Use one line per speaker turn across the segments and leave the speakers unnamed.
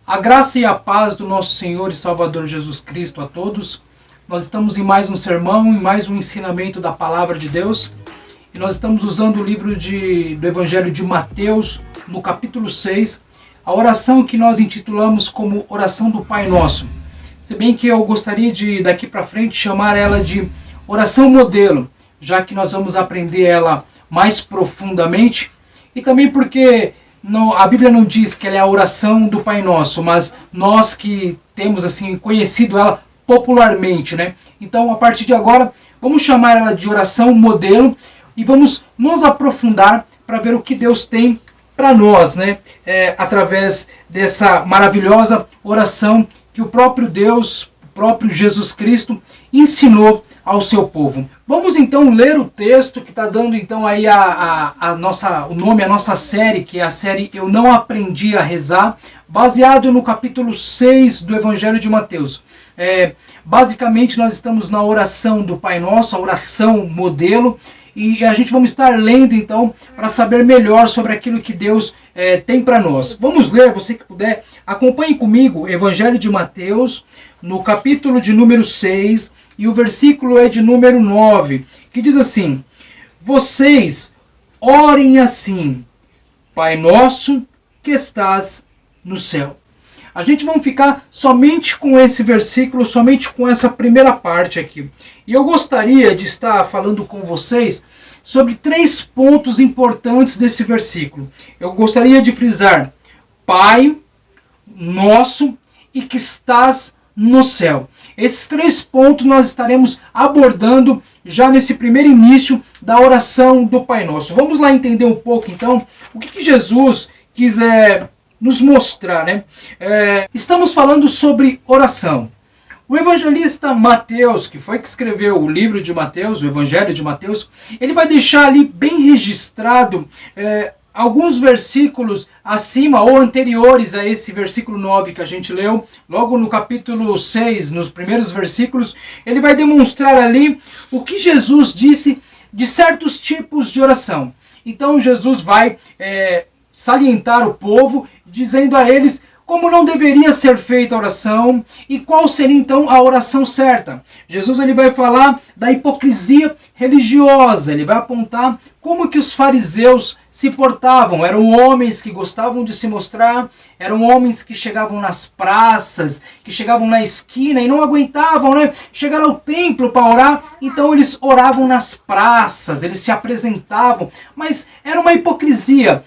A graça e a paz do nosso Senhor e Salvador Jesus Cristo a todos. Nós estamos em mais um sermão, em mais um ensinamento da Palavra de Deus. E nós estamos usando o livro do Evangelho de Mateus, no capítulo 6, a oração que nós intitulamos como Oração do Pai Nosso. Se bem que eu gostaria de, daqui para frente, chamar ela de Oração Modelo, já que nós vamos aprender ela mais profundamente. E também porque a Bíblia não diz que ela é a oração do Pai Nosso, mas nós que temos assim conhecido ela popularmente, né? Então, a partir de agora, vamos chamar ela de oração modelo e vamos nos aprofundar para ver o que Deus tem para nós, né? Através dessa maravilhosa oração que o próprio Deus, o próprio Jesus Cristo ensinou ao seu povo. Vamos então ler o texto que está dando então aí o nome à nossa série, que é a série Eu Não Aprendi a Rezar, baseado no capítulo 6 do Evangelho de Mateus. Basicamente nós estamos na oração do Pai Nosso, a oração modelo, e a gente vamos estar lendo então para saber melhor sobre aquilo que Deus tem para nós. Vamos ler, você que puder, acompanhe comigo Evangelho de Mateus, no capítulo de número 6, e o versículo é de número 9, que diz assim: Vocês orem assim, Pai Nosso que estás no céu. A gente vai ficar somente com esse versículo, somente com essa primeira parte aqui. E eu gostaria de estar falando com vocês sobre 3 pontos importantes desse versículo. Eu gostaria de frisar: Pai Nosso e que estás no céu. Esses 3 pontos nós estaremos abordando já nesse primeiro início da oração do Pai Nosso. Vamos lá entender um pouco então o que Jesus quis nos mostrar, né? Estamos falando sobre oração. O evangelista Mateus, que foi que escreveu o livro de Mateus, o Evangelho de Mateus, ele vai deixar ali bem registrado alguns versículos acima ou anteriores a esse versículo 9 que a gente leu, logo no capítulo 6, nos primeiros versículos, ele vai demonstrar ali o que Jesus disse de certos tipos de oração. Então Jesus vai salientar o povo, dizendo a eles como não deveria ser feita a oração e qual seria então a oração certa. Jesus ele vai falar da hipocrisia religiosa, ele vai apontar como que os fariseus se portavam. Eram homens que gostavam de se mostrar, eram homens que chegavam nas praças, que chegavam na esquina e não aguentavam, né, chegar ao templo para orar, então eles oravam nas praças, eles se apresentavam, mas era uma hipocrisia,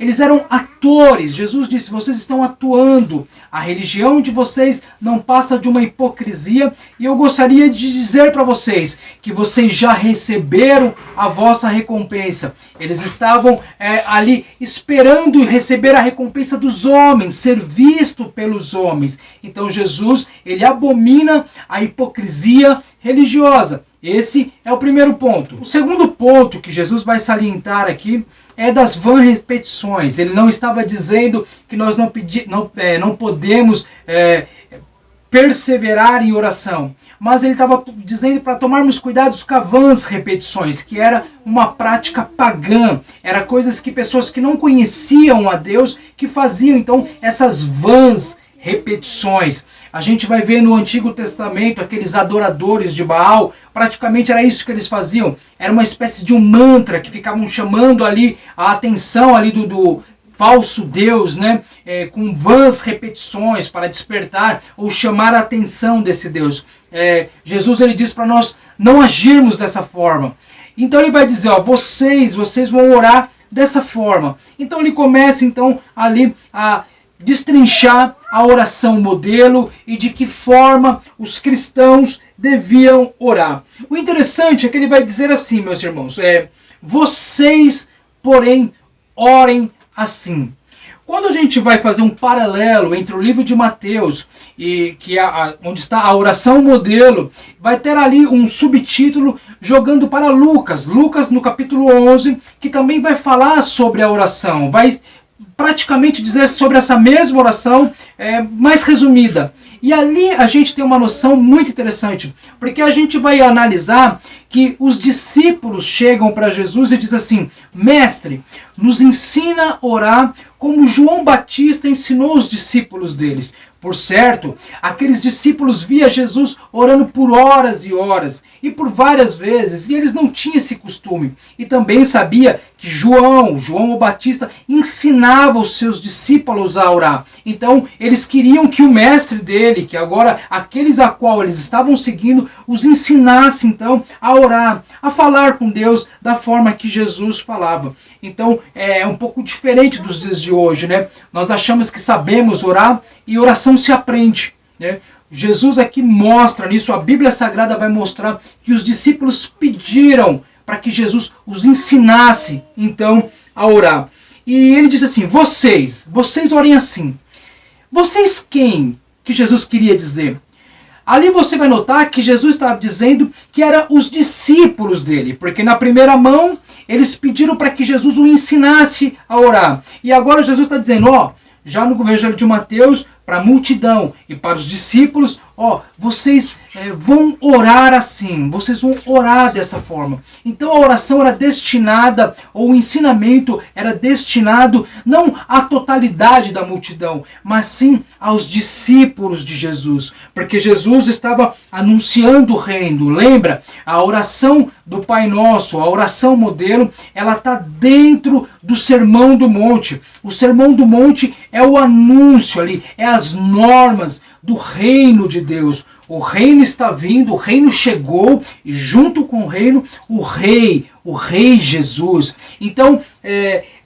eles eram atores. Jesus disse: vocês estão atuando, a religião de vocês não passa de uma hipocrisia, e eu gostaria de dizer para vocês que vocês já receberam a vossa recompensa. Eles estavam ali esperando receber a recompensa dos homens, ser visto pelos homens. Então Jesus, ele abomina a hipocrisia religiosa. Esse é o primeiro ponto. O segundo ponto que Jesus vai salientar aqui é das vãs repetições. Ele não estava dizendo que nós não podemos perseverar em oração, mas ele estava dizendo para tomarmos cuidados com as vãs repetições, que era uma prática pagã, era coisas que pessoas que não conheciam a Deus que faziam então essas vãs repetições. A gente vai ver no Antigo Testamento aqueles adoradores de Baal, praticamente era isso que eles faziam, era uma espécie de um mantra que ficavam chamando ali a atenção ali do falso Deus, né? Com vãs repetições para despertar ou chamar a atenção desse Deus. Jesus ele diz para nós não agirmos dessa forma. Então ele vai dizer, vocês vão orar dessa forma. Então ele começa então ali a destrinchar a oração modelo e de que forma os cristãos deviam orar. O interessante é que ele vai dizer assim, meus irmãos, vocês, porém, orem assim. Quando a gente vai fazer um paralelo entre o livro de Mateus e onde está a oração modelo, vai ter ali um subtítulo jogando para Lucas. Lucas no capítulo 11, que também vai falar sobre a oração. Vai praticamente dizer sobre essa mesma oração, mais resumida. E ali a gente tem uma noção muito interessante, porque a gente vai analisar que os discípulos chegam para Jesus e dizem assim: Mestre, nos ensina a orar como João Batista ensinou os discípulos deles. Por certo, aqueles discípulos via Jesus orando por horas e horas, e por várias vezes, e eles não tinham esse costume. E também sabia que João o Batista, ensinava os seus discípulos a orar. Então, eles queriam que o mestre dele, que agora aqueles a qual eles estavam seguindo, os ensinasse então a orar, a falar com Deus da forma que Jesus falava. Então, é um pouco diferente dos dias de hoje, né? Nós achamos que sabemos orar e oração se aprende, né? Jesus aqui mostra nisso, a Bíblia Sagrada vai mostrar que os discípulos pediram para que Jesus os ensinasse, então, a orar. E ele diz assim: vocês orem assim. Vocês quem? Que Jesus queria dizer. Ali você vai notar que Jesus estava dizendo que eram os discípulos dele, porque na primeira mão eles pediram para que Jesus o ensinasse a orar. E agora Jesus está dizendo, já no Evangelho de Mateus, para a multidão e para os discípulos, vocês vão orar assim, vocês vão orar dessa forma. Então a oração era destinada, ou o ensinamento era destinado não à totalidade da multidão, mas sim aos discípulos de Jesus, porque Jesus estava anunciando o reino. Lembra? A oração do Pai Nosso, a oração modelo, ela está dentro do Sermão do Monte. O Sermão do Monte é o anúncio ali, é as normas do reino de Deus. O reino está vindo, o reino chegou, e junto com o reino, o rei Jesus. Então,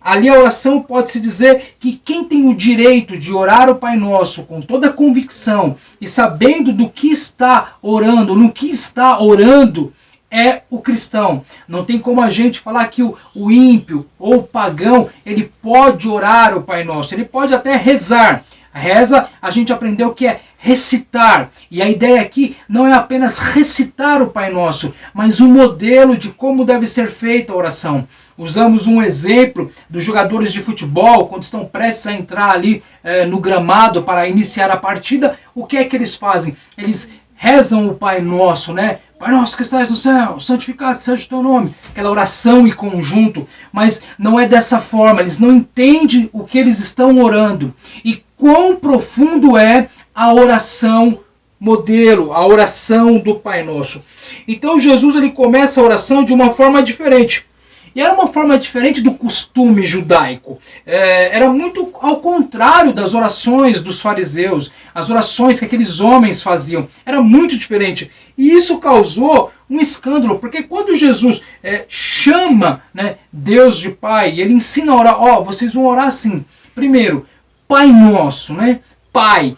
ali a oração pode-se dizer que quem tem o direito de orar o Pai Nosso com toda a convicção e sabendo do que está orando, no que está orando, é o cristão. Não tem como a gente falar que o ímpio ou o pagão, ele pode orar o Pai Nosso, ele pode até rezar. Reza, a gente aprendeu que é recitar. E a ideia aqui não é apenas recitar o Pai Nosso, mas um modelo de como deve ser feita a oração. Usamos um exemplo dos jogadores de futebol, quando estão prestes a entrar ali no gramado para iniciar a partida, o que é que eles fazem? Eles rezam o Pai Nosso, né? Pai Nosso que estás no céu, santificado seja o teu nome. Aquela oração em conjunto. Mas não é dessa forma, eles não entendem o que eles estão orando. E quão profundo é a oração modelo, a oração do Pai Nosso. Então Jesus ele começa a oração de uma forma diferente. E era uma forma diferente do costume judaico. Era muito ao contrário das orações dos fariseus, as orações que aqueles homens faziam. Era muito diferente. E isso causou um escândalo, porque quando Jesus chama, né, Deus de Pai, ele ensina a orar, vocês vão orar assim. Primeiro, Pai Nosso, né? Pai.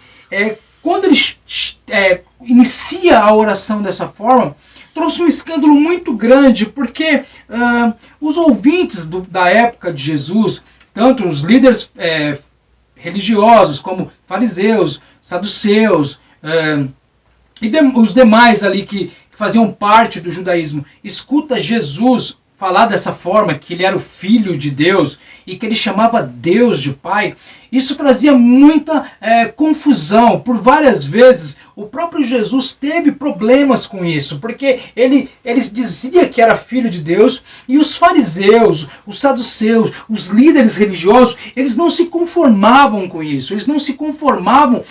Quando ele inicia a oração dessa forma, trouxe um escândalo muito grande, porque os ouvintes da época de Jesus, tanto os líderes religiosos, como fariseus, saduceus, e os demais ali que faziam parte do judaísmo, escuta Jesus falar dessa forma, que ele era o Filho de Deus e que ele chamava Deus de Pai. Isso trazia muita confusão. Por várias vezes o próprio Jesus teve problemas com isso, porque ele dizia que era Filho de Deus, e os fariseus, os saduceus, os líderes religiosos, eles não se conformavam com isso, eles não se conformavam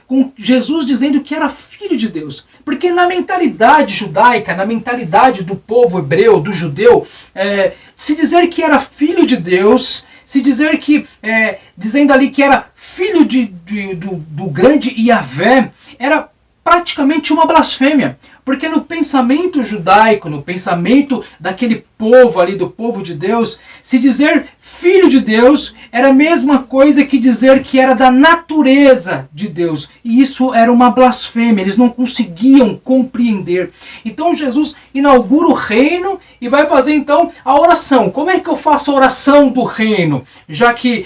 com Jesus dizendo que era Filho de Deus, porque na mentalidade judaica, na mentalidade do povo hebreu, do judeu, se dizer que era Filho de Deus, se dizer que, dizendo ali que era filho do grande Yahvé, era praticamente uma blasfêmia. Porque no pensamento judaico, no pensamento daquele povo ali, do povo de Deus, se dizer filho de Deus era a mesma coisa que dizer que era da natureza de Deus. E isso era uma blasfêmia, eles não conseguiam compreender. Então Jesus inaugura o reino e vai fazer então a oração. Como é que eu faço a oração do reino? Já que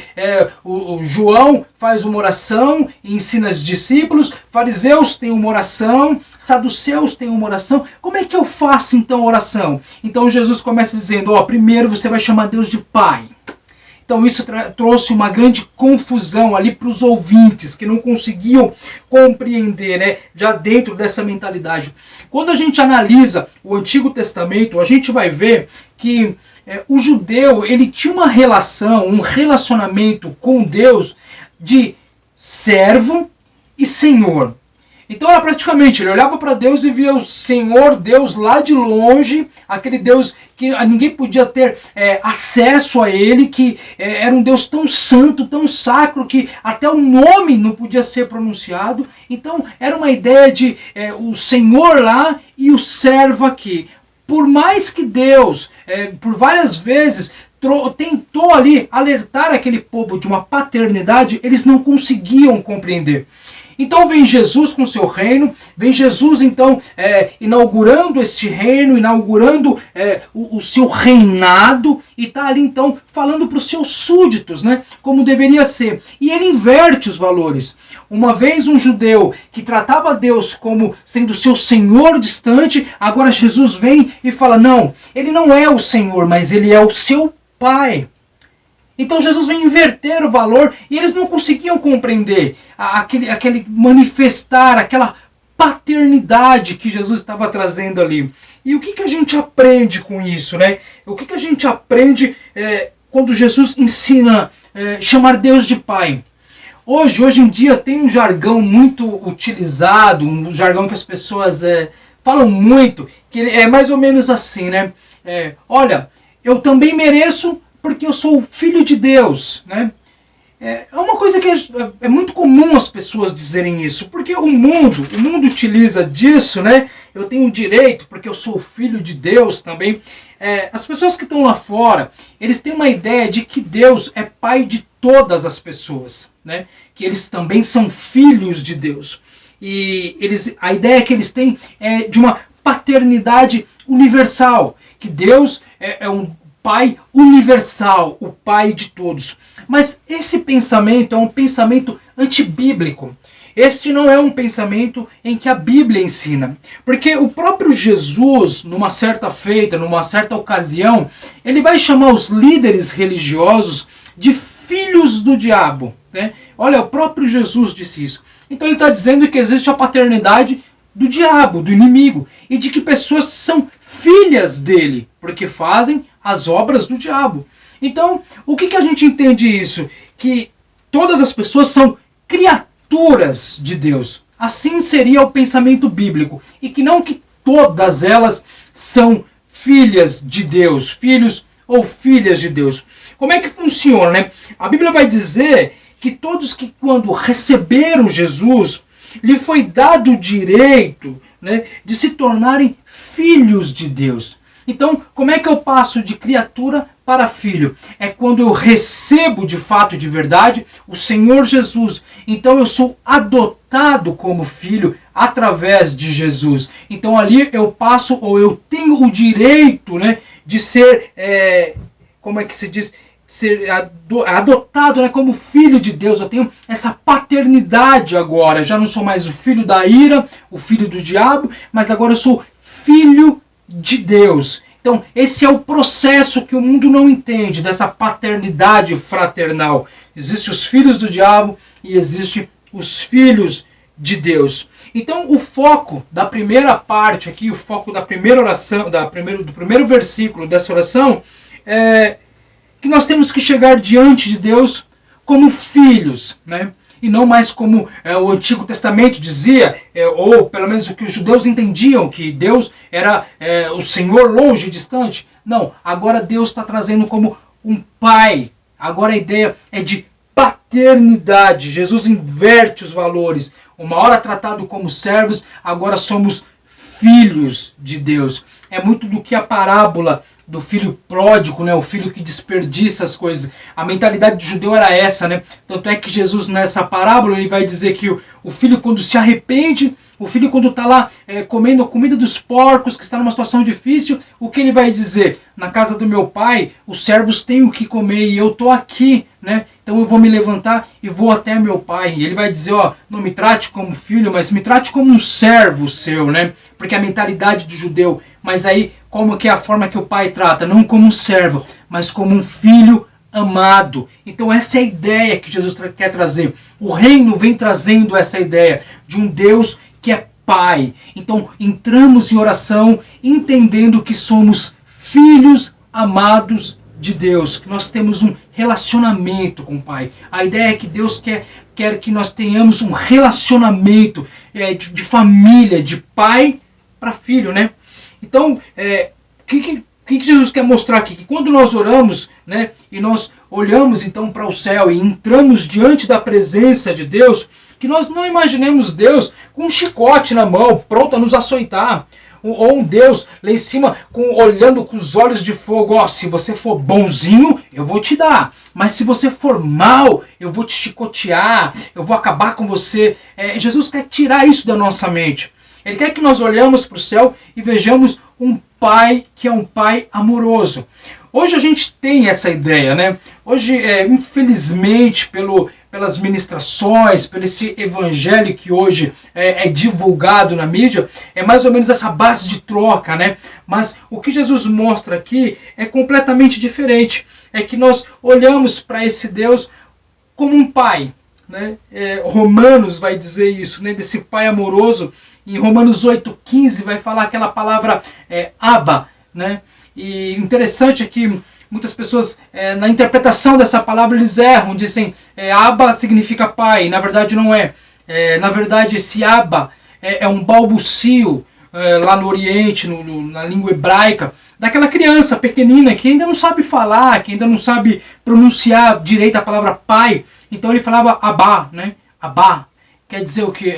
o João faz uma oração e ensina os discípulos, fariseus têm uma oração, saduceus têm uma oração. Como é que eu faço então a oração? Então Jesus começa dizendo, primeiro você vai chamar Deus de Pai. Então isso trouxe uma grande confusão ali para os ouvintes, que não conseguiam compreender, né, já dentro dessa mentalidade. Quando a gente analisa o Antigo Testamento, a gente vai ver que o judeu, ele tinha uma relação, um relacionamento com Deus de servo e senhor. Então era praticamente, ele olhava para Deus e via o Senhor Deus lá de longe, aquele Deus que ninguém podia ter acesso a ele, que era um Deus tão santo, tão sacro, que até o nome não podia ser pronunciado. Então era uma ideia de o Senhor lá e o servo aqui. Por mais que Deus, por várias vezes, tentou ali alertar aquele povo de uma paternidade, eles não conseguiam compreender. Então vem Jesus com o seu reino, vem Jesus então inaugurando este reino, inaugurando o seu reinado, e está ali então falando para os seus súditos, né, como deveria ser. E ele inverte os valores. Uma vez um judeu que tratava Deus como sendo seu senhor distante, agora Jesus vem e fala, não, ele não é o Senhor, mas ele é o seu Pai. Então Jesus vem inverter o valor e eles não conseguiam compreender aquele manifestar, aquela paternidade que Jesus estava trazendo ali. E o que a gente aprende com isso, né? O que a gente aprende quando Jesus ensina chamar Deus de Pai? Hoje em dia tem um jargão muito utilizado, um jargão que as pessoas falam muito, que é mais ou menos assim, né? Olha, eu também mereço porque eu sou filho de Deus, né? É uma coisa que é muito comum as pessoas dizerem isso, porque o mundo utiliza disso, né? Eu tenho direito porque eu sou filho de Deus também. As pessoas que estão lá fora, eles têm uma ideia de que Deus é pai de todas as pessoas, né? Que eles também são filhos de Deus. E a ideia que eles têm é de uma paternidade universal, que Deus é um Pai universal, o Pai de todos. Mas esse pensamento é um pensamento antibíblico. Este não é um pensamento em que a Bíblia ensina. Porque o próprio Jesus, numa certa feita, numa certa ocasião, ele vai chamar os líderes religiosos de filhos do diabo, né? Olha, o próprio Jesus disse isso. Então ele está dizendo que existe a paternidade do diabo, do inimigo, e de que pessoas são filhas dele, porque fazem as obras do diabo. Então, o que a gente entende isso? Que todas as pessoas são criaturas de Deus. Assim seria o pensamento bíblico. E que não que todas elas são filhas de Deus, filhos ou filhas de Deus. Como é que funciona, né? A Bíblia vai dizer que todos que quando receberam Jesus, lhe foi dado o direito, né, de se tornarem filhos de Deus. Então, como é que eu passo de criatura para filho? É quando eu recebo de fato, de verdade, o Senhor Jesus. Então eu sou adotado como filho através de Jesus. Então ali eu passo, ou eu tenho o direito, né, de ser, como é que se diz? Ser adotado, né, como filho de Deus. Eu tenho essa paternidade agora. Já não sou mais o filho da ira, o filho do diabo, mas agora eu sou filho de Deus. Então esse é o processo que o mundo não entende, dessa paternidade fraternal. Existem os filhos do diabo e existem os filhos de Deus. Então o foco da primeira parte aqui, o foco da primeira oração, do primeiro versículo dessa oração, é que nós temos que chegar diante de Deus como filhos, né? E não mais como o Antigo Testamento dizia, ou pelo menos o que os judeus entendiam, que Deus era o Senhor longe e distante. Não, agora Deus está trazendo como um pai. Agora a ideia é de paternidade. Jesus inverte os valores. Uma hora tratado como servos, agora somos filhos de Deus. É muito do que a parábola do filho pródigo, né? O filho que desperdiça as coisas. A mentalidade do judeu era essa, né? Tanto é que Jesus, nessa parábola, ele vai dizer que o filho, quando se arrepende, o filho, quando está lá comendo a comida dos porcos, que está numa situação difícil, o que ele vai dizer? Na casa do meu pai, os servos têm o que comer e eu estou aqui, né? Então eu vou me levantar e vou até meu pai. E ele vai dizer, ó, não me trate como filho, mas me trate como um servo seu, né? Porque a mentalidade do judeu. Mas aí, como que é a forma que o pai trata? Não como um servo, mas como um filho amado. Então essa é a ideia que Jesus quer trazer. O reino vem trazendo essa ideia de um Deus que é Pai. Então entramos em oração entendendo que somos filhos amados de Deus, que nós temos um relacionamento com o Pai. A ideia é que Deus quer que nós tenhamos um relacionamento de família, de pai para filho, né? Então, o que Jesus quer mostrar aqui? Que quando nós oramos, né, e nós olhamos então para o céu e entramos diante da presença de Deus, que nós não imaginemos Deus com um chicote na mão, pronto a nos açoitar. Ou um Deus lá em cima olhando com os olhos de fogo. Ó, se você for bonzinho, eu vou te dar. Mas se você for mal, eu vou te chicotear, eu vou acabar com você. Jesus quer tirar isso da nossa mente. Ele quer que nós olhemos para o céu e vejamos um Pai que é um Pai amoroso. Hoje a gente tem essa ideia, né? Hoje, infelizmente, pelas ministrações, pelo esse evangelho que hoje é divulgado na mídia, é mais ou menos essa base de troca, né? Mas o que Jesus mostra aqui é completamente diferente. É que nós olhamos para esse Deus como um pai, né? Romanos vai dizer isso, né? Desse pai amoroso. Em Romanos 8,15 vai falar aquela palavra Abba, né? E interessante é que muitas pessoas, na interpretação dessa palavra, eles erram, dizem Abba significa pai, na verdade não é. Na verdade esse Abba é um balbucio lá no Oriente, na língua hebraica, daquela criança pequenina que ainda não sabe falar, que ainda não sabe pronunciar direito a palavra pai. Então ele falava Abba, né? Abba, quer dizer o que?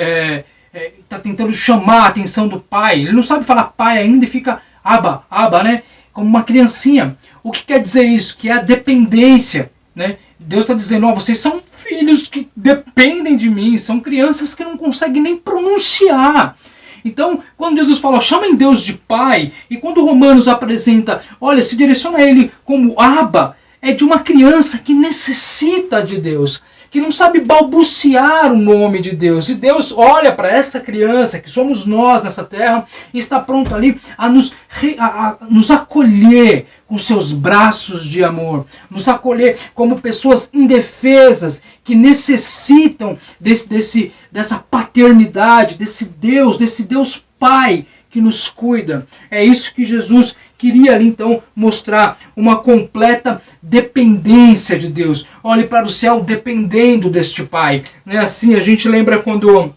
Está tentando chamar a atenção do pai. Ele não sabe falar pai ainda e fica Abba, Abba, né? Como uma criancinha. O que quer dizer isso? Que é a dependência, né? Deus está dizendo, vocês são filhos que dependem de mim, são crianças que não conseguem nem pronunciar. Então, quando Jesus fala, chamem Deus de Pai, e quando Romanos apresenta, olha, se direciona a ele como Abba, é de uma criança que necessita de Deus, que não sabe balbuciar o nome de Deus. E Deus olha para essa criança, que somos nós nessa terra, e está pronto ali a nos acolher com seus braços de amor. Nos acolher como pessoas indefesas, que necessitam dessa paternidade, desse Deus Pai que nos cuida. É isso que Jesus queria ali então mostrar, uma completa dependência de Deus. Olhe para o céu dependendo deste Pai. Não é assim? A gente lembra quando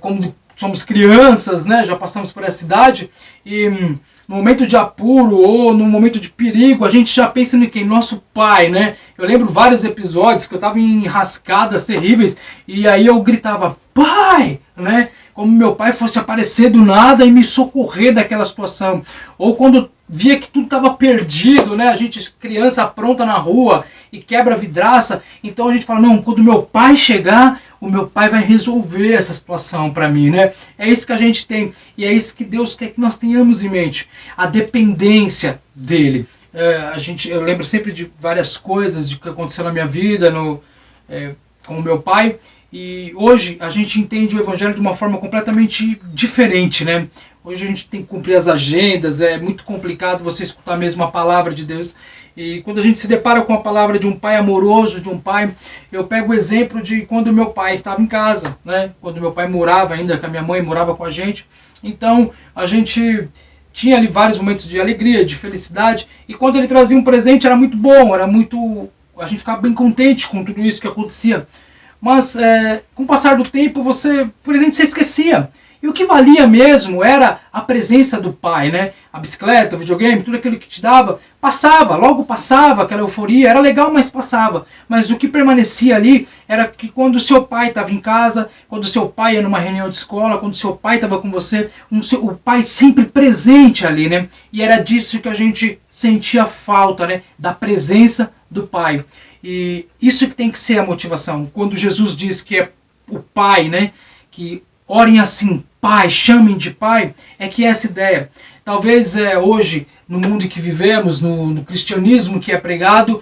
como somos crianças, né? Já passamos por essa idade, e no momento de apuro ou no momento de perigo, a gente já pensa em quem? Nosso pai, né? Eu lembro vários episódios que eu estava em enrascadas terríveis e aí eu gritava, pai, né? Como meu pai fosse aparecer do nada e me socorrer daquela situação. Ou quando via que tudo estava perdido, né? A gente, criança, apronta na rua e quebra a vidraça. Então a gente fala, não, quando meu pai chegar, o meu pai vai resolver essa situação para mim, né? É isso que a gente tem. E é isso que Deus quer que nós tenhamos em mente. A dependência dele. Eu lembro sempre de várias coisas de que aconteceu na minha vida com o meu pai. E hoje a gente entende o Evangelho de uma forma completamente diferente, né? Hoje a gente tem que cumprir as agendas, é muito complicado você escutar mesmo a palavra de Deus. E quando a gente se depara com a palavra de um pai amoroso, de um pai, eu pego o exemplo de quando meu pai estava em casa, né? Quando meu pai morava ainda, que a minha mãe morava com a gente. Então a gente tinha ali vários momentos de alegria, de felicidade. E quando ele trazia um presente era muito bom, a gente ficava bem contente com tudo isso que acontecia. Mas com o passar do tempo, por exemplo, você esquecia. E o que valia mesmo era a presença do pai, né? A bicicleta, o videogame, tudo aquilo que te dava, logo passava aquela euforia, era legal, mas passava. Mas o que permanecia ali era que quando o seu pai estava em casa, quando o seu pai ia numa reunião de escola, quando o seu pai estava com você, o pai sempre presente ali, né? E era disso que a gente sentia falta, né? Da presença do pai. E isso que tem que ser a motivação. Quando Jesus diz que é o Pai, né? Que orem assim, Pai, chamem de Pai, é que é essa ideia. Talvez hoje, no mundo em que vivemos, no cristianismo que é pregado,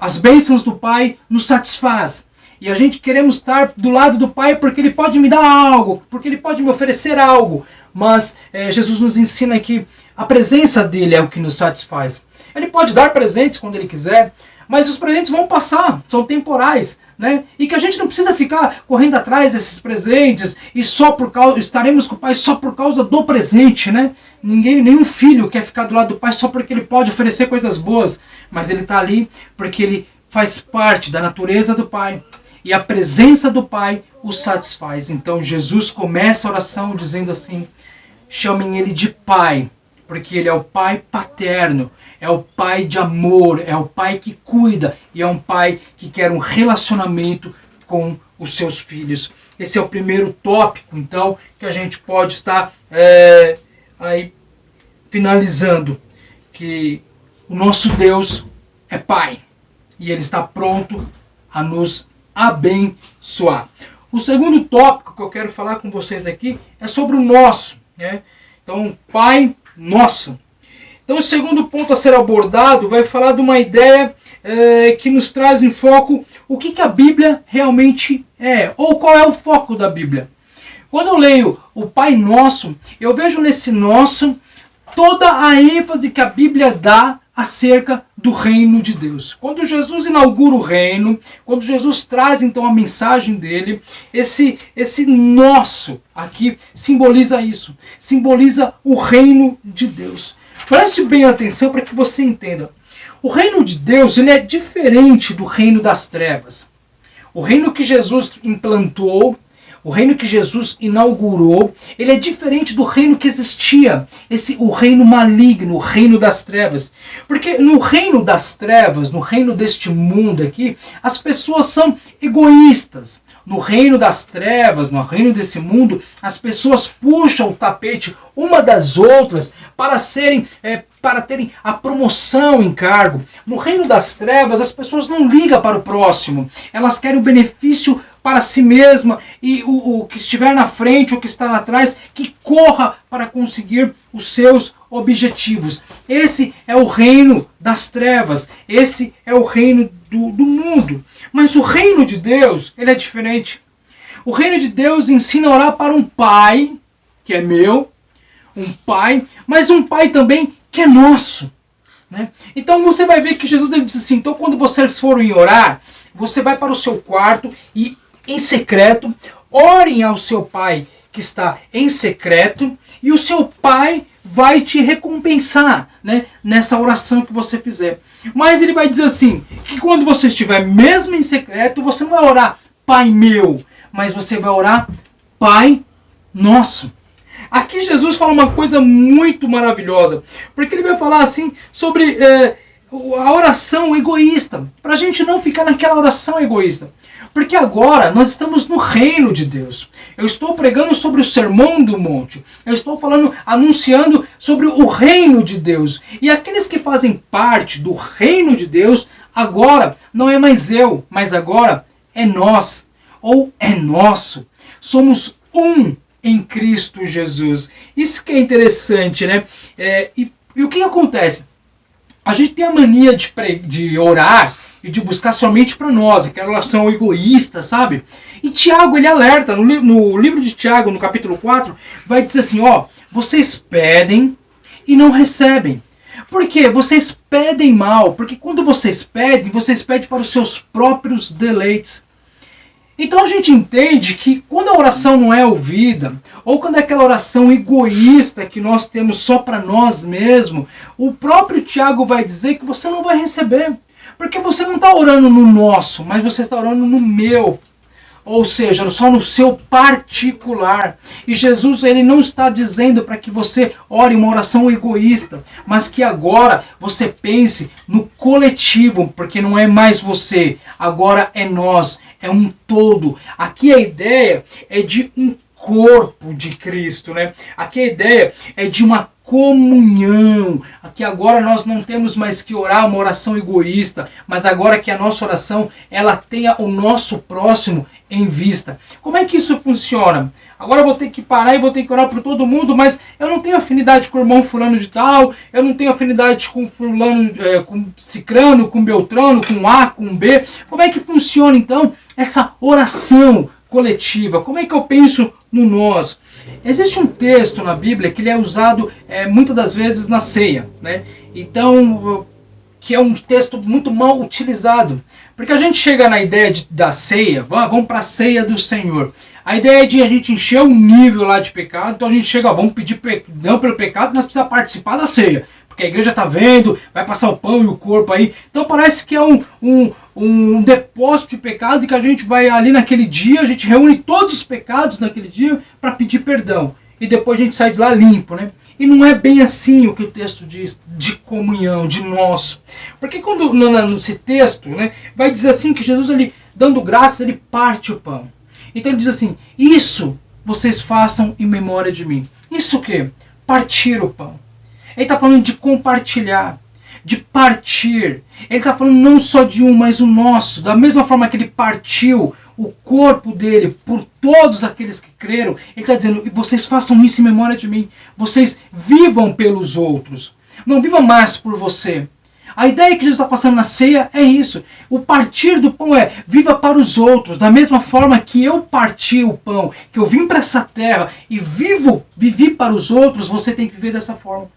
as bênçãos do Pai nos satisfaz. E a gente queremos estar do lado do Pai porque Ele pode me dar algo, porque Ele pode me oferecer algo. Mas Jesus nos ensina que a presença dele é o que nos satisfaz. Ele pode dar presentes quando Ele quiser, mas os presentes vão passar, são temporais, né? E que a gente não precisa ficar correndo atrás desses presentes e só por causa, estaremos com o Pai só por causa do presente, né? Nenhum filho quer ficar do lado do Pai só porque ele pode oferecer coisas boas, mas ele está ali porque ele faz parte da natureza do Pai e a presença do Pai o satisfaz. Então Jesus começa a oração dizendo assim: chamem Ele de Pai, porque Ele é o Pai paterno, é o Pai de amor, é o Pai que cuida e é um Pai que quer um relacionamento com os seus filhos. Esse é o primeiro tópico, então, que a gente pode estar aí finalizando, que o nosso Deus é Pai e Ele está pronto a nos abençoar. O segundo tópico que eu quero falar com vocês aqui é sobre o nosso, né? Então, Pai Nosso. Então, o segundo ponto a ser abordado vai falar de uma ideia que nos traz em foco o que a Bíblia realmente é, ou qual é o foco da Bíblia. Quando eu leio o Pai Nosso, eu vejo nesse nosso toda a ênfase que a Bíblia dá acerca do reino de Deus. Quando Jesus inaugura o reino, quando Jesus traz então a mensagem dele, esse nosso aqui simboliza isso, simboliza o reino de Deus. Preste bem atenção para que você entenda. O reino de Deus, ele é diferente do reino das trevas. O reino que Jesus implantou, o reino que Jesus inaugurou, ele é diferente do reino que existia, o reino maligno, o reino das trevas. Porque no reino das trevas, no reino deste mundo aqui, as pessoas são egoístas. No reino das trevas, no reino desse mundo, as pessoas puxam o tapete uma das outras para terem a promoção em cargo. No reino das trevas, as pessoas não ligam para o próximo. Elas querem o benefício para si mesma e o que estiver na frente, o que está atrás, que corra para conseguir os seus objetivos. Esse é o reino das trevas. Esse é o reino do mundo. Mas o reino de Deus, ele é diferente. O reino de Deus ensina a orar para um Pai, que é meu, um Pai, mas um Pai também que é nosso. Né? Então você vai ver que Jesus ele disse assim, então quando vocês forem orar, você vai para o seu quarto e em secreto, orem ao seu Pai que está em secreto e o seu Pai vai te recompensar, né, nessa oração que você fizer. Mas ele vai dizer assim, que quando você estiver mesmo em secreto, você não vai orar Pai meu, mas você vai orar Pai Nosso. Aqui Jesus fala uma coisa muito maravilhosa, porque ele vai falar assim sobre a oração egoísta, para a gente não ficar naquela oração egoísta. Porque agora nós estamos no reino de Deus. Eu estou pregando sobre o Sermão do Monte. Eu estou anunciando sobre o reino de Deus. E aqueles que fazem parte do reino de Deus, agora não é mais eu, mas agora é nós, ou é nosso. Somos um em Cristo Jesus. Isso que é interessante, né? E o que acontece? A gente tem a mania de orar e de buscar somente para nós, aquela oração egoísta, sabe? E Tiago, ele alerta, no livro de Tiago, no capítulo 4, vai dizer assim, ó, vocês pedem e não recebem. Por quê? Vocês pedem mal, porque quando vocês pedem para os seus próprios deleites. Então a gente entende que quando a oração não é ouvida, ou quando é aquela oração egoísta que nós temos só para nós mesmos, o próprio Tiago vai dizer que você não vai receber. Porque você não está orando no nosso, mas você está orando no meu. Ou seja, só no seu particular. E Jesus ele não está dizendo para que você ore uma oração egoísta, mas que agora você pense no coletivo, porque não é mais você, agora é nós, é um todo. Aqui a ideia é de um corpo de Cristo, né? Aqui a ideia é de uma comunhão. Aqui agora nós não temos mais que orar uma oração egoísta, mas agora que a nossa oração ela tenha o nosso próximo em vista. Como é que isso funciona? Agora eu vou ter que parar e vou ter que orar por todo mundo, mas eu não tenho afinidade com o irmão fulano de tal, eu não tenho afinidade com fulano, com cicrano, com beltrano, com A, com B. Como é que funciona então essa oração coletiva? Como é que eu penso no nós? Existe um texto na Bíblia que ele é usado muitas das vezes na ceia, né? Então, que é um texto muito mal utilizado. Porque a gente chega na ideia da ceia, vamos para a ceia do Senhor. A ideia é de a gente encher o nível lá de pecado, então a gente chega, vamos pedir perdão pelo pecado, nós precisamos participar da ceia. Porque a igreja está vendo, vai passar o pão e o corpo aí. Então parece que é um depósito de pecado, e que a gente vai ali naquele dia, a gente reúne todos os pecados naquele dia para pedir perdão. E depois a gente sai de lá limpo, né? E não é bem assim o que o texto diz, de comunhão, de nosso. Porque quando nesse texto, né, vai dizer assim que Jesus, ele, dando graça, ele parte o pão. Então ele diz assim, isso vocês façam em memória de mim. Isso o quê? Partir o pão. Ele está falando de compartilhar, de partir. Ele está falando não só de um, mas o nosso. Da mesma forma que ele partiu o corpo dele por todos aqueles que creram, ele está dizendo, vocês façam isso em memória de mim. Vocês vivam pelos outros. Não vivam mais por você. A ideia que Jesus está passando na ceia é isso. O partir do pão é, viva para os outros. Da mesma forma que eu parti o pão, que eu vim para essa terra e vivi para os outros, você tem que viver dessa forma.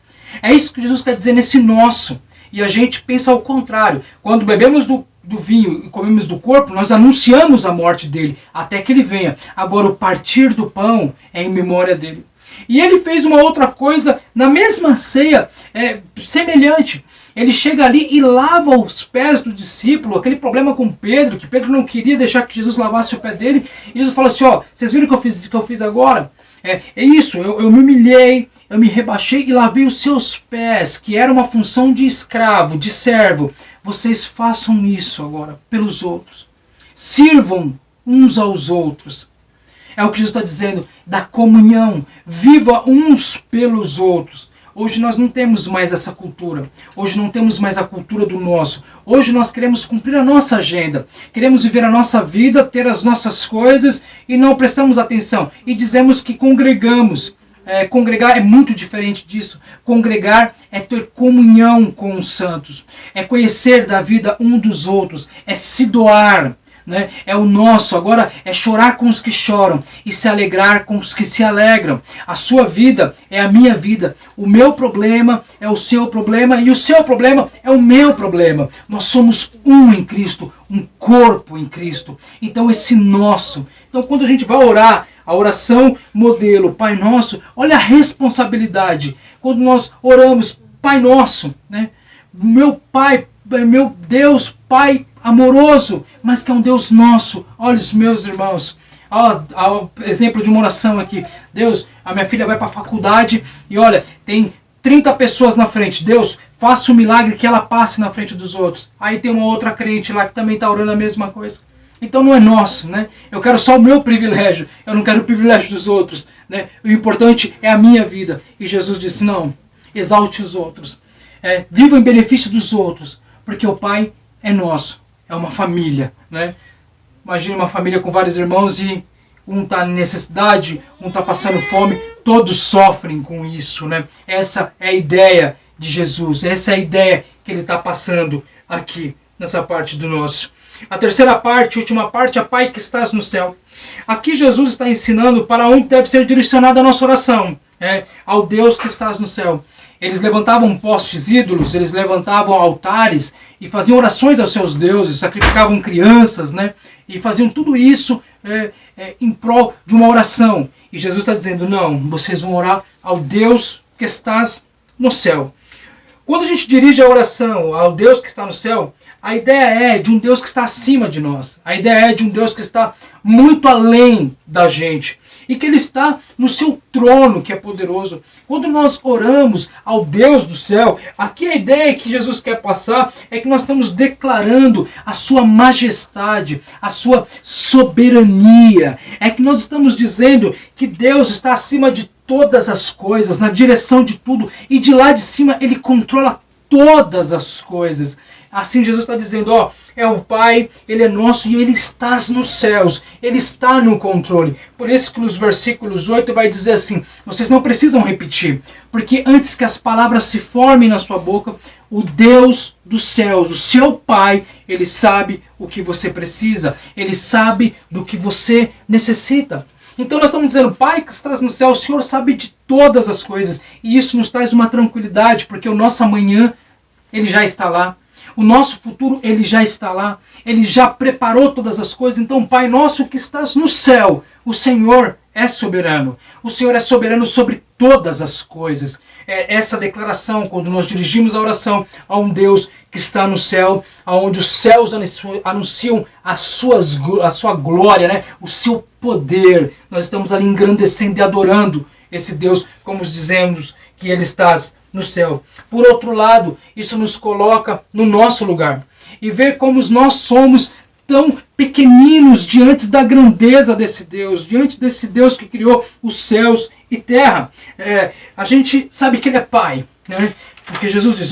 É isso que Jesus quer dizer nesse nosso. E a gente pensa ao contrário. Quando bebemos do vinho e comemos do corpo, nós anunciamos a morte dele, até que ele venha. Agora, o partir do pão é em memória dele. E ele fez uma outra coisa na mesma ceia, semelhante. Ele chega ali e lava os pés do discípulo, aquele problema com Pedro, que Pedro não queria deixar que Jesus lavasse o pé dele. E Jesus fala assim, vocês viram o que eu fiz agora? É isso, eu me humilhei, eu me rebaixei e lavei os seus pés, que era uma função de escravo, de servo. Vocês façam isso agora pelos outros. Sirvam uns aos outros. É o que Jesus está dizendo, da comunhão. Viva uns pelos outros. Hoje nós não temos mais essa cultura. Hoje não temos mais a cultura do nosso. Hoje nós queremos cumprir a nossa agenda. Queremos viver a nossa vida, ter as nossas coisas e não prestamos atenção. E dizemos que congregamos. Congregar é muito diferente disso. Congregar é ter comunhão com os santos. É conhecer da vida um dos outros. É se doar. Né? É o nosso, agora é chorar com os que choram e se alegrar com os que se alegram. A sua vida é a minha vida, o meu problema é o seu problema e o seu problema é o meu problema. Nós somos um em Cristo, um corpo em Cristo. Então esse nosso, então quando a gente vai orar, a oração modelo, Pai Nosso, olha a responsabilidade. Quando nós oramos, Pai Nosso, né? Meu Pai, meu Deus, Pai amoroso, mas que é um Deus nosso. Olha os meus irmãos. Exemplo de uma oração aqui. Deus, a minha filha vai para a faculdade e olha, tem 30 pessoas na frente. Deus, faça um milagre que ela passe na frente dos outros. Aí tem uma outra crente lá que também está orando a mesma coisa. Então não é nosso, né? Eu quero só o meu privilégio. Eu não quero o privilégio dos outros, né? O importante é a minha vida. E Jesus disse, não, exalte os outros. Viva em benefício dos outros. Porque o Pai é nosso. É uma família, né? Imagine uma família com vários irmãos e um está em necessidade, um está passando fome, todos sofrem com isso, né? Essa é a ideia de Jesus, essa é a ideia que ele está passando aqui, nessa parte do nosso. A terceira parte, a última parte, é Pai que estás no céu. Aqui Jesus está ensinando para onde deve ser direcionada a nossa oração, ao Deus que estás no céu. Eles levantavam postes ídolos, eles levantavam altares e faziam orações aos seus deuses, sacrificavam crianças, né? E faziam tudo isso em prol de uma oração. E Jesus está dizendo, não, vocês vão orar ao Deus que estás no céu. Quando a gente dirige a oração ao Deus que está no céu, a ideia é de um Deus que está acima de nós. A ideia é de um Deus que está muito além da gente. E que Ele está no seu trono, que é poderoso. Quando nós oramos ao Deus do céu, aqui a ideia que Jesus quer passar é que nós estamos declarando a sua majestade, a sua soberania. É que nós estamos dizendo que Deus está acima de todas as coisas, na direção de tudo. E de lá de cima Ele controla todas as coisas. Assim Jesus está dizendo, é o Pai, Ele é nosso e Ele está nos céus. Ele está no controle. Por isso que nos versículos 8 vai dizer assim, vocês não precisam repetir, porque antes que as palavras se formem na sua boca, o Deus dos céus, o seu Pai, Ele sabe o que você precisa. Ele sabe do que você necessita. Então nós estamos dizendo, Pai que estás no céu, o Senhor sabe de todas as coisas. E isso nos traz uma tranquilidade, porque o nosso amanhã, Ele já está lá. O nosso futuro, ele já está lá. Ele já preparou todas as coisas. Então, Pai nosso que estás no céu, o Senhor é soberano. O Senhor é soberano sobre todas as coisas. É essa declaração, quando nós dirigimos a oração a um Deus que está no céu, onde os céus anunciam a sua glória, né? O seu poder. Nós estamos ali engrandecendo e adorando esse Deus, como dizemos que ele está no céu. Por outro lado, isso nos coloca no nosso lugar. E ver como nós somos tão pequeninos diante da grandeza desse Deus, diante desse Deus que criou os céus e terra. A gente sabe que ele é Pai, né? Porque Jesus diz,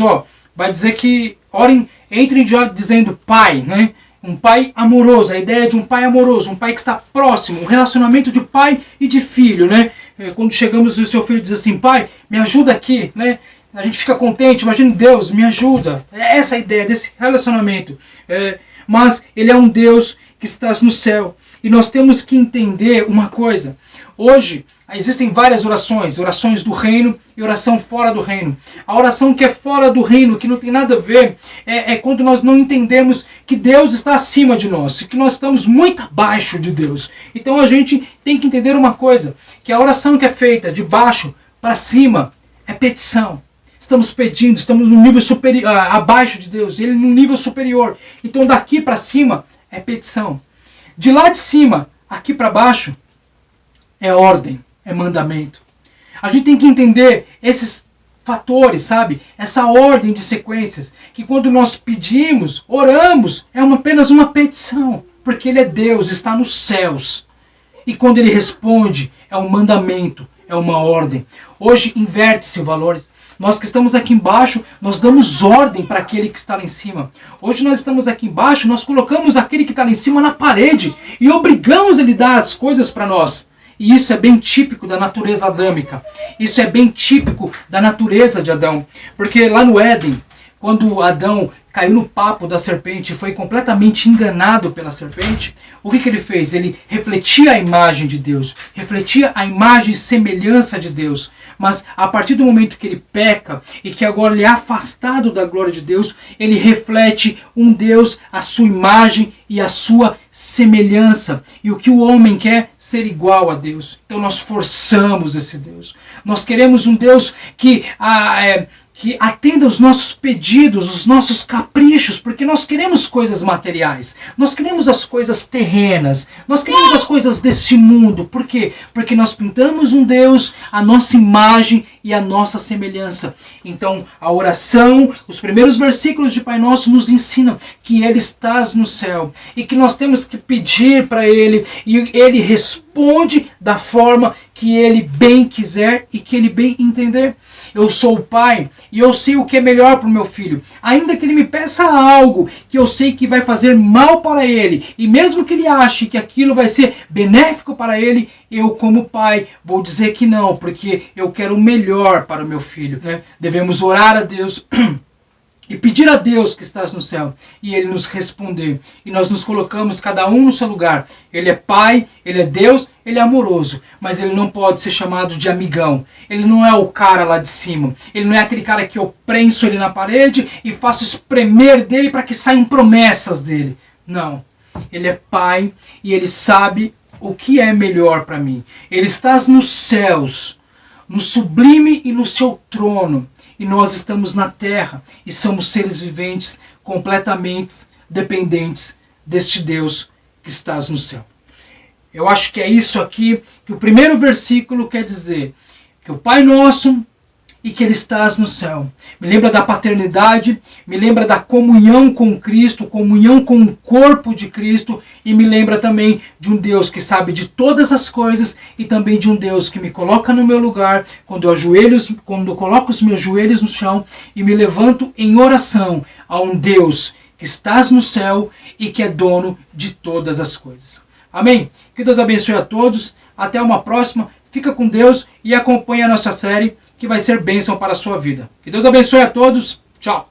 vai dizer que orem, entrem já dizendo Pai, né? Um pai amoroso, a ideia de um pai amoroso, um pai que está próximo, um relacionamento de pai e de filho, né? Quando chegamos e o seu filho diz assim, pai, me ajuda aqui, né? A gente fica contente, imagina, Deus, me ajuda. É essa a ideia desse relacionamento. Mas ele é um Deus que está no céu. E nós temos que entender uma coisa. Hoje existem várias orações. Orações do reino e oração fora do reino. A oração que é fora do reino, que não tem nada a ver, é quando nós não entendemos que Deus está acima de nós. Que nós estamos muito abaixo de Deus. Então a gente tem que entender uma coisa. Que a oração que é feita de baixo para cima é petição. Estamos pedindo, estamos no nível superior, abaixo de Deus, ele no nível superior. Então daqui para cima é petição. De lá de cima, aqui para baixo, é ordem, é mandamento. A gente tem que entender esses fatores, sabe? Essa ordem de sequências, que quando nós pedimos, oramos, é apenas uma petição. Porque ele é Deus, está nos céus. E quando ele responde, é um mandamento, é uma ordem. Hoje inverte-se valores. Nós que estamos aqui embaixo, nós damos ordem para aquele que está lá em cima. Hoje nós estamos aqui embaixo, nós colocamos aquele que está lá em cima na parede e obrigamos ele a dar as coisas para nós. E isso é bem típico da natureza adâmica. Isso é bem típico da natureza de Adão. Porque lá no Éden, quando Adão caiu no papo da serpente e foi completamente enganado pela serpente, o que ele fez? Ele refletia a imagem de Deus, refletia a imagem e semelhança de Deus. Mas a partir do momento que ele peca e que agora ele é afastado da glória de Deus, ele reflete um Deus, a sua imagem e a sua semelhança. E o que o homem quer? Ser igual a Deus. Então nós forçamos esse Deus. Nós queremos um Deus que atenda os nossos pedidos, os nossos caprichos, porque nós queremos coisas materiais, nós queremos as coisas terrenas, nós queremos as coisas deste mundo. Por quê? Porque nós pintamos um Deus, a nossa imagem e a nossa semelhança. Então a oração, os primeiros versículos de Pai Nosso nos ensinam que Ele está no céu e que nós temos que pedir para Ele e Ele responde da forma que Ele bem quiser e que Ele bem entender. Eu sou o pai e eu sei o que é melhor para o meu filho. Ainda que ele me peça algo que eu sei que vai fazer mal para ele, e mesmo que ele ache que aquilo vai ser benéfico para ele, eu como pai vou dizer que não, porque eu quero o melhor para o meu filho, né? Devemos orar a Deus e pedir a Deus que está no céu e Ele nos responder. E nós nos colocamos cada um no seu lugar. Ele é Pai, Ele é Deus, Ele é amoroso. Mas Ele não pode ser chamado de amigão. Ele não é o cara lá de cima. Ele não é aquele cara que eu prenso ele na parede e faço espremer dele para que saiam promessas dele. Não. Ele é Pai e Ele sabe o que é melhor para mim. Ele está nos céus, no sublime e no seu trono. E nós estamos na terra e somos seres viventes completamente dependentes deste Deus que está no céu. Eu acho que é isso aqui que o primeiro versículo quer dizer. Que o Pai Nosso e que Ele está no céu. Me lembra da paternidade, me lembra da comunhão com Cristo, comunhão com o corpo de Cristo, e me lembra também de um Deus que sabe de todas as coisas e também de um Deus que me coloca no meu lugar quando eu coloco os meus joelhos no chão e me levanto em oração a um Deus que está no céu e que é dono de todas as coisas. Amém? Que Deus abençoe a todos. Até uma próxima. Fica com Deus e acompanhe a nossa série, que vai ser bênção para a sua vida. Que Deus abençoe a todos. Tchau.